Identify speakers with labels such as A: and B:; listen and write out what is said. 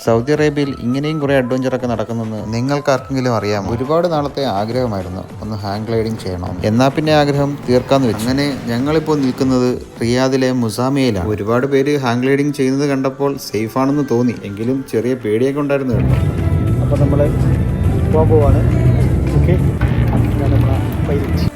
A: Saudi അറേബ്യയിൽ ഇങ്ങനെയും കുറേ അഡ്വഞ്ചറൊക്കെ നടക്കുന്നെന്ന് നിങ്ങൾക്കാർക്കെങ്കിലും അറിയാമോ? ഒരുപാട് നാളത്തെ ആഗ്രഹമായിരുന്നു ഒന്ന് ഹാങ് ഗ്ലൈഡിങ് ചെയ്യണം. എന്നാൽ പിന്നെ ആഗ്രഹം തീർക്കാന്ന് വെച്ചു. അങ്ങനെ ഞങ്ങളിപ്പോൾ നിൽക്കുന്നത് റിയാദിലെ മുസാമിയയിലാണ്. ഒരുപാട് പേര് ഹാങ് ഗ്ലൈഡിങ് ചെയ്യുന്നത് കണ്ടപ്പോൾ സേഫ് ആണെന്ന് തോന്നി, എങ്കിലും ചെറിയ പേടിയൊക്കെ ഉണ്ടായിരുന്നു കേട്ടോ.
B: അപ്പോൾ നമ്മൾ പോകാൻ പോവാണ്. ഓക്കെ, നമ്മളെ പൈലറ്റ്